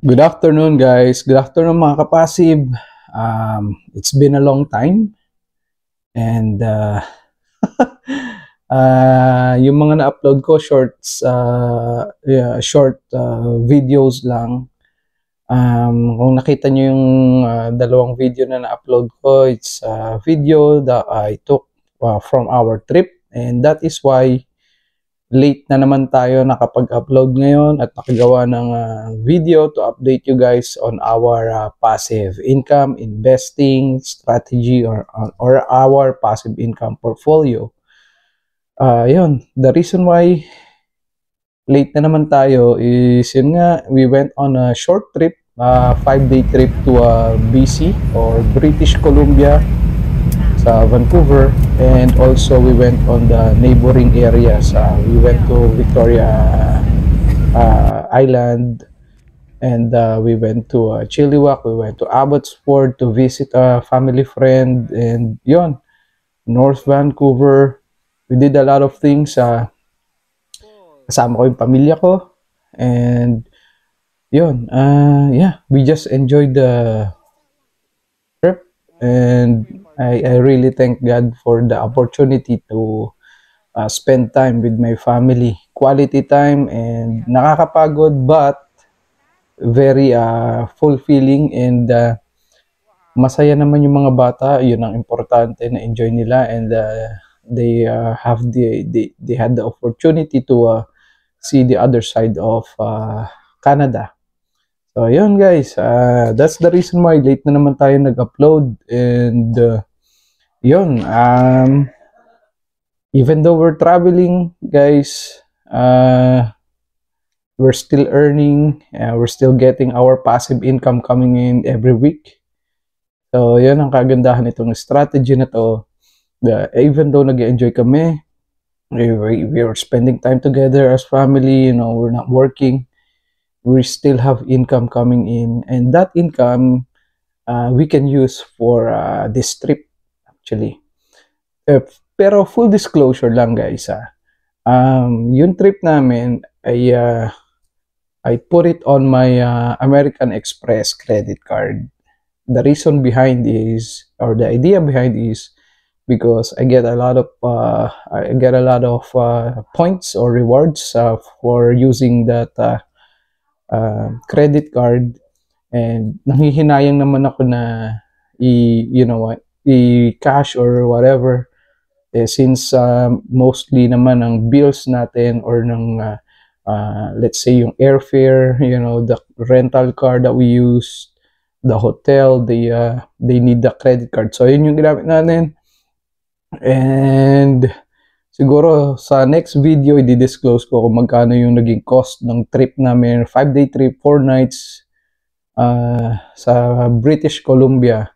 Good afternoon, guys. Good afternoon, mga kapasib. It's been a long time and yung mga na-upload ko short videos lang. Kung nakita nyo yung dalawang video na na-upload ko, it's a video that I took from our trip, and that is why late na naman tayo nakapag-upload ngayon at nakagawa ng video to update you guys on our passive income investing strategy or our passive income portfolio. Yun, the reason why late na naman tayo is yun nga, we went on a short trip, 5-day trip to BC or British Columbia sa Vancouver, and also we went on the neighboring areas. We went to Victoria Island, and we went to Chilliwack, we went to Abbotsford to visit a family friend, and yon, North Vancouver. We did a lot of things. Kasama ko yung pamilya ko, and yun, yeah, we just enjoyed the trip, and I really thank God for the opportunity to spend time with my family. Quality time, and nakakapagod but very fulfilling, and masaya naman yung mga bata. Yun ang importante, na enjoy nila, and they had the opportunity to see the other side of Canada. So, yun guys, that's the reason why late na naman tayo nag-upload, and yun, even though we're traveling, guys, we're still earning, we're still getting our passive income coming in every week. So, yun ang kagandahan nitong strategy na to. Even though nag-enjoy kami, we are spending time together as family, we're not working, we still have income coming in, and that income we can use for this trip actually. Pero full disclosure lang guys, yung trip namin I put it on my American Express credit card. The reason behind is, or the idea behind is, because I get a lot of points or rewards for using that credit card, and nanghihinayang naman ako na i-cash or whatever, since mostly naman ang bills natin or ng let's say yung airfare, the rental car that we use, the hotel, they need the credit card. So yun yung ginamit natin, and siguro sa next video i-disclose ko kung magkano yung naging cost ng trip namin, 5-day trip, 4 nights sa British Columbia.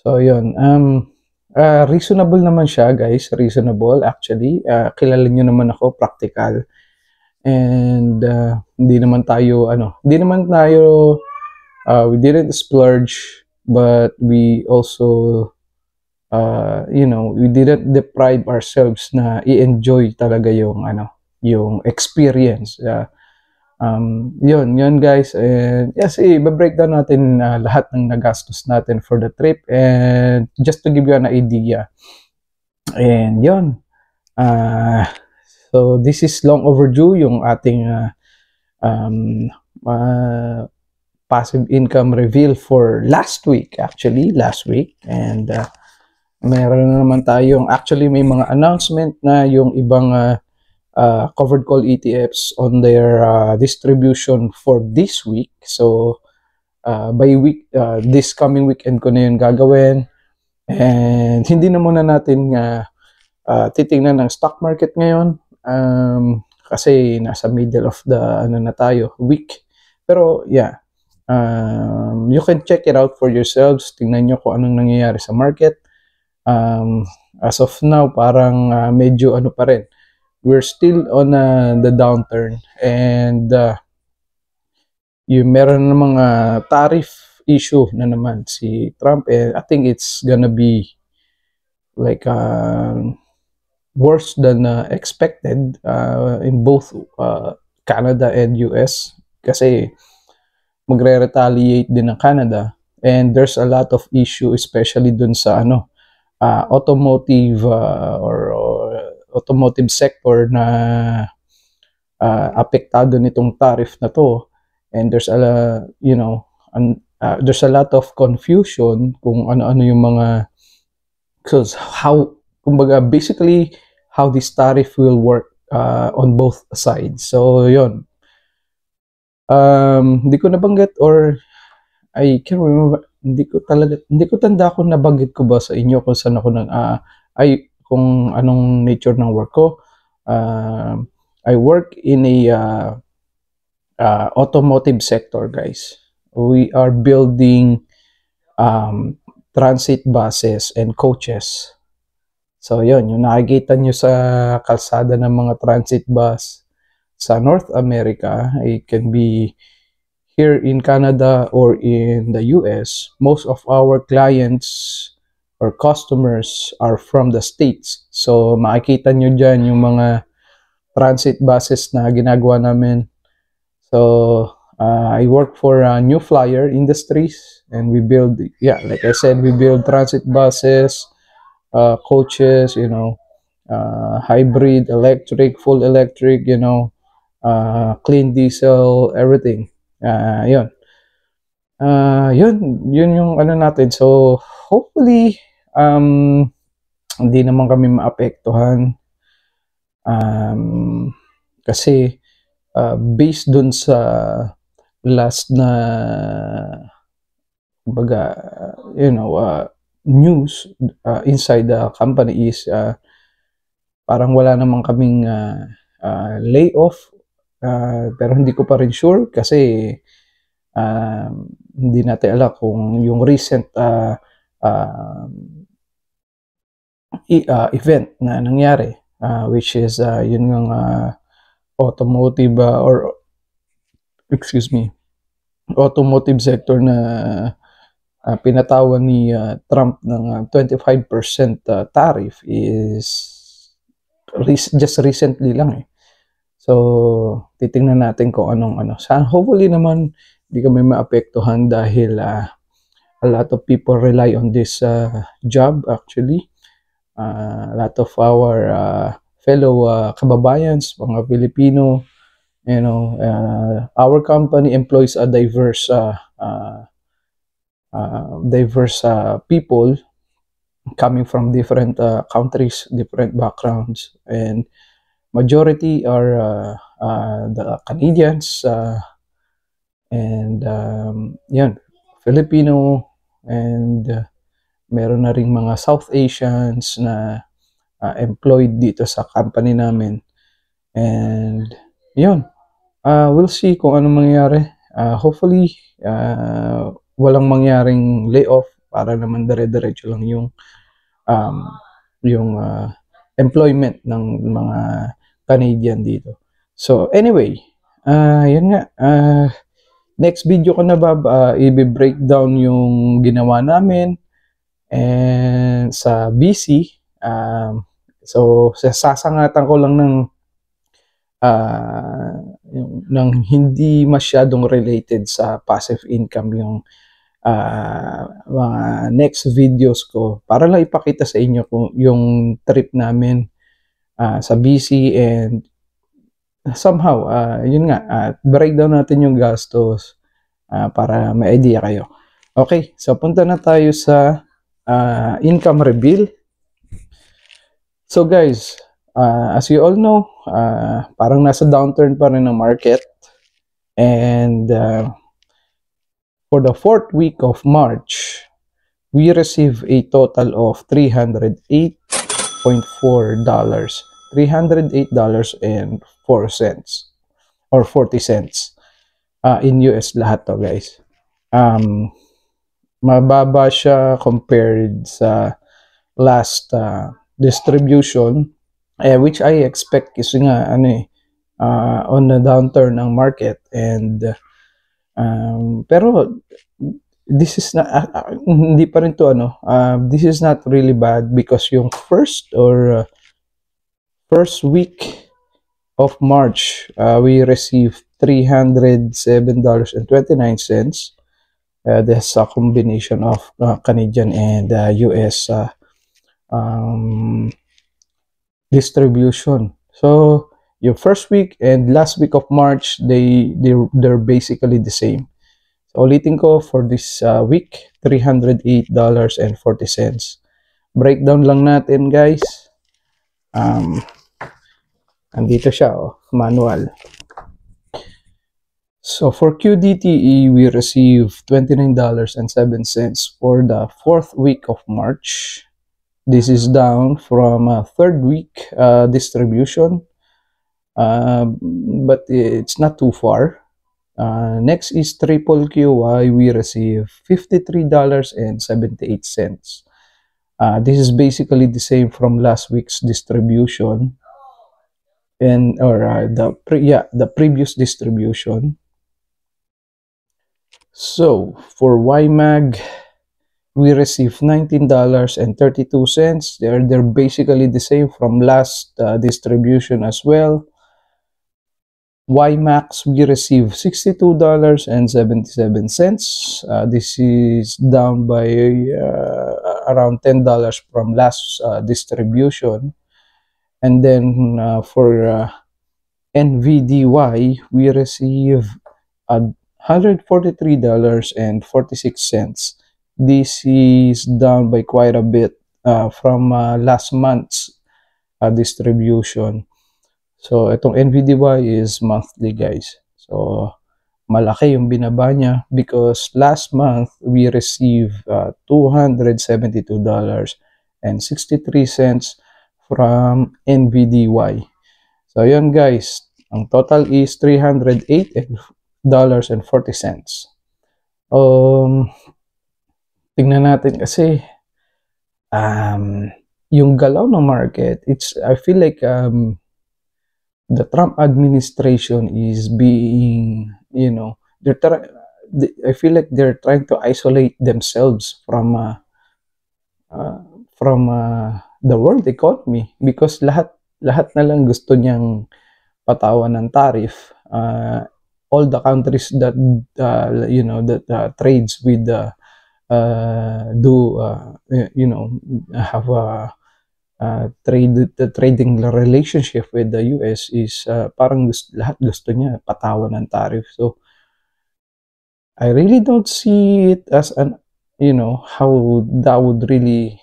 So yun, reasonable naman siya guys, reasonable actually. Kilala nyo naman ako, practical, and hindi naman tayo we didn't splurge, but we also we didn't deprive ourselves na i-enjoy talaga yung experience. Yun guys, and yes, i-breakdown natin lahat ng nagastos natin for the trip, and just to give you an idea. And yun, so this is long overdue, yung ating passive income reveal for last week, and meron na naman tayong, actually may mga announcement na yung ibang covered call ETFs on their distribution for this week. So by week, this coming weekend ko na yun gagawin, and hindi na muna natin titingnan ng stock market ngayon, kasi nasa middle of the na tayo week. Pero yeah, you can check it out for yourselves, tingnan nyo kung anong nangyayari sa market. As of now, parang medyo pa rin, we're still on the downturn, and yung meron ng mga tariff issue na naman si Trump, and I think it's gonna be like worse than expected in both Canada and US, kasi magre-retaliate din ng Canada, and there's a lot of issue especially dun sa automotive or automotive sector na apektado nitong tariff na to. And there's there's a lot of confusion kung ano-ano yung mga, because kumbaga basically how this tariff will work on both sides. So yon, hindi ko nabanggit, or I can't remember, hindi ko tanda kung nabanggit ko ba sa inyo kung saan ako kung anong nature ng work ko. I work in a automotive sector, guys. We are building transit buses and coaches. So yun, yung nakikita nyo sa kalsada ng mga transit bus sa North America, it can be here in Canada or in the US. Most of our clients or customers are from the States. So makikita nyo dyan yung mga transit buses na ginagawa namin. So I work for New Flyer Industries, and we build, like I said, we build transit buses, coaches, hybrid, electric, full electric, clean diesel, everything. Yun. Yun yung ano natin. So hopefully hindi naman kami maapektuhan, kasi based dun sa last na kumbaga news inside the company is parang wala naman kaming layoff, pero hindi ko pa rin sure kasi hindi natin alam kung yung recent event na nangyari, which is yun ng automotive automotive sector na pinatawan ni Trump ng 25% tariff is just recently lang . So titingnan natin kung anong hopefully naman hindi kami maapektuhan dahil a lot of people rely on this job actually. A lot of our fellow kababayans, mga Filipino, our company employs a diverse people coming from different countries, different backgrounds, and majority are the Canadians, and Filipino, and meron na ring mga South Asians na employed dito sa company namin. And yun, we'll see kung ano mangyayari. Hopefully walang mangyaring layoff para naman dire-diretso lang yung employment ng mga Canadian dito. So anyway, yun nga, next video ko na i-breakdown yung ginawa namin and sa BC. So sasangatan ko lang ng hindi masyadong related sa passive income yung mga next videos ko, para lang ipakita sa inyo kung yung trip namin sa BC, and somehow yun nga, breakdown natin yung gastos para may idea kayo. Okay, so punta na tayo sa income reveal. So guys, as you all know, parang nasa downturn pa rin ng market, and for the 4th week of March, we received a total of $308.4, $308.04 or 40 cents in US lahat to, guys. Mababa siya compared sa last distribution, which I expect kasi nga on the downturn ng market, and pero this is not hindi pa rin to this is not really bad, because yung first week of March we received $307.29. That's a combination of Canadian and US um, distribution. So your first week and last week of March, they're basically the same. So ulitin ko, for this week, $308.40. Breakdown lang natin, guys. Andito siya, manual. So for QDTE, we received $29.07 for the fourth week of March. This is down from third week distribution, but it's not too far. Next is Triple QY. We receive $53.78. This is basically the same from last week's distribution, and the previous distribution. So for YMAG, we received $19.32. They're basically the same from last distribution as well. YMAX, we received $62.77. This is down by around $10 from last distribution. And then for NVDY, we received $143.46. This is down by quite a bit from last month's distribution. So itong NVDY is monthly, guys. So malaki yung binaba niya because last month we received $272.63 from NVDY. So yun, guys, ang total is $308.40. Tingnan natin kasi yung galaw ng market, I feel like the Trump administration is being, I feel like they're trying to isolate themselves from the world economy because lahat na lang gusto niyang patawan ng tariff. All the countries that trades with have a trading relationship with the US is parang lahat gusto niya patawan ng tariff. So I really don't see it as how that would really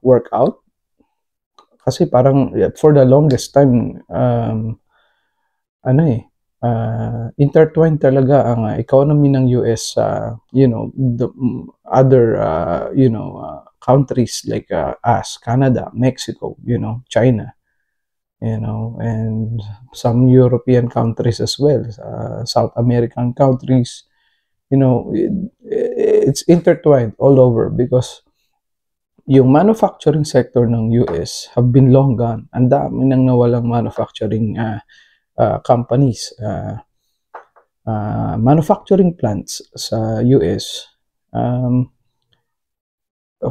work out. Kasi parang for the longest time intertwined talaga ang economy ng US the other countries like us, Canada, Mexico, China, and some European countries as well, South American countries. It's intertwined all over because yung manufacturing sector ng US have been long gone. Ang dami nang nawalang manufacturing companies, manufacturing plants sa US.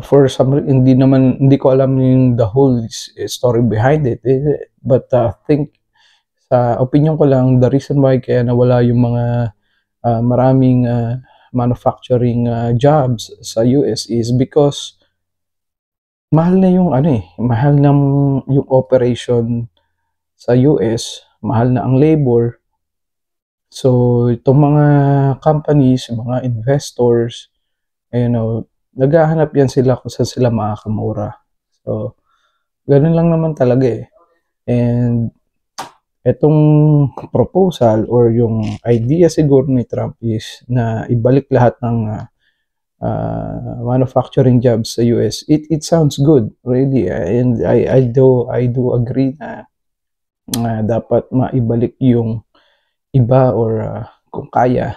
For some reason, hindi ko alam yung the whole story behind it, but think sa opinion ko lang, the reason why kaya nawala yung mga maraming manufacturing jobs sa US is because mahal na yung mahal na yung operation sa US, mahal na ang labor. So itong mga companies, mga investors, naghahanap yan sila kung saan sila makakamura. So ganun lang naman talaga eh. And itong proposal or yung idea siguro ni Trump is na ibalik lahat ng manufacturing jobs sa US. It sounds good, really, and I do agree na dapat maibalik yung iba or kung kaya.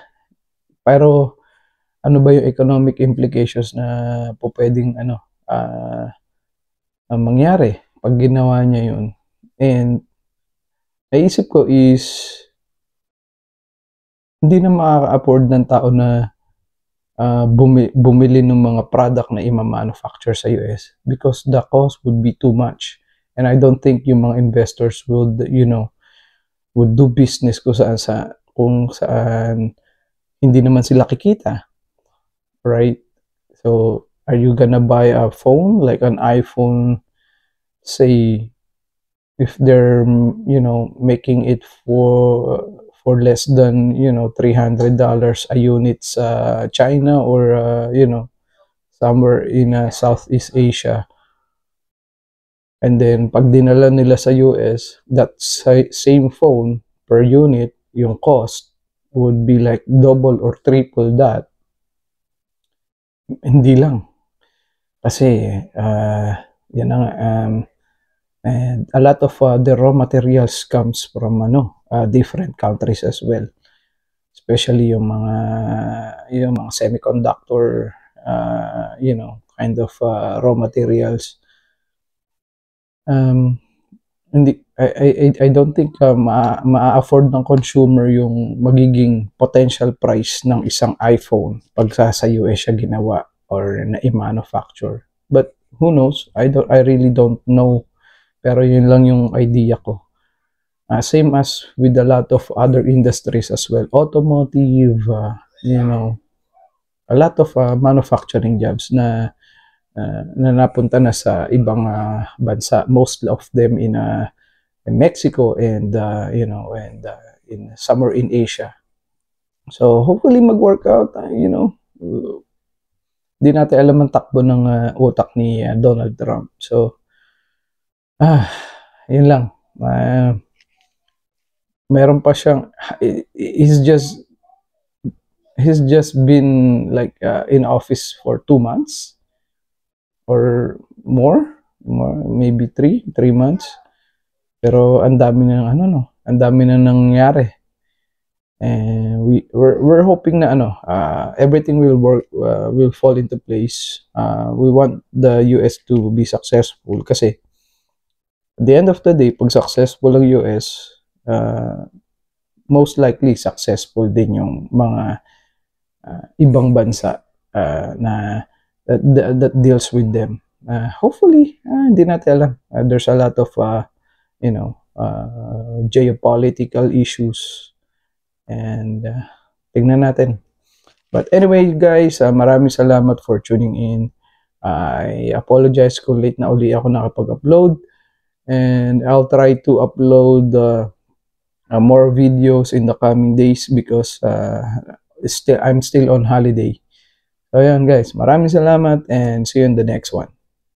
Pero ano ba yung economic implications na po pwedeng mangyari pag ginawa niya yun? And naisip ko is hindi na makaka-afford ng tao na bumili ng mga product na ima-manufacture sa US because the cost would be too much. And I don't think yung mga investors would do business kung kung saan hindi naman sila kikita, right? So, are you gonna buy a phone like an iPhone, say, if they're, making it for less than, $300 a unit sa China or, somewhere in Southeast Asia. And then, pag dinala nila sa US, that same phone per unit, yung cost would be like double or triple that. Hindi lang. Kasi, yan ang, and a lot of the raw materials comes from different countries as well. Especially yung mga semiconductor, kind of raw materials. Hindi, I don't think ma-afford ng consumer yung magiging potential price ng isang iPhone pag sa US siya ginawa or na-manufacture. But who knows? I really don't know. Pero yun lang yung idea ko. Same as with a lot of other industries as well. Automotive, a lot of manufacturing jobs na napunta na sa ibang bansa. Most of them in Mexico and in somewhere in Asia. So hopefully mag-work out. Di natin alam ang takbo ng utak ni Donald Trump. So yun lang. Meron pa siyang he's just been like in office for 2 months or more, maybe 3 months. Pero ang dami na ang dami na nangyari. And we're hoping na everything will work, will fall into place. We want the US to be successful kasi at the end of the day, pag successful ang US, most likely successful din yung mga ibang bansa na that deals with them. Hopefully, hindi natin alam. There's a lot of geopolitical issues and tingnan natin. But anyway guys, maraming salamat for tuning in. I apologize kung late na uli ako nakapag-upload, and I'll try to upload more videos in the coming days because I'm still on holiday. So ayan guys, maraming salamat and see you in the next one.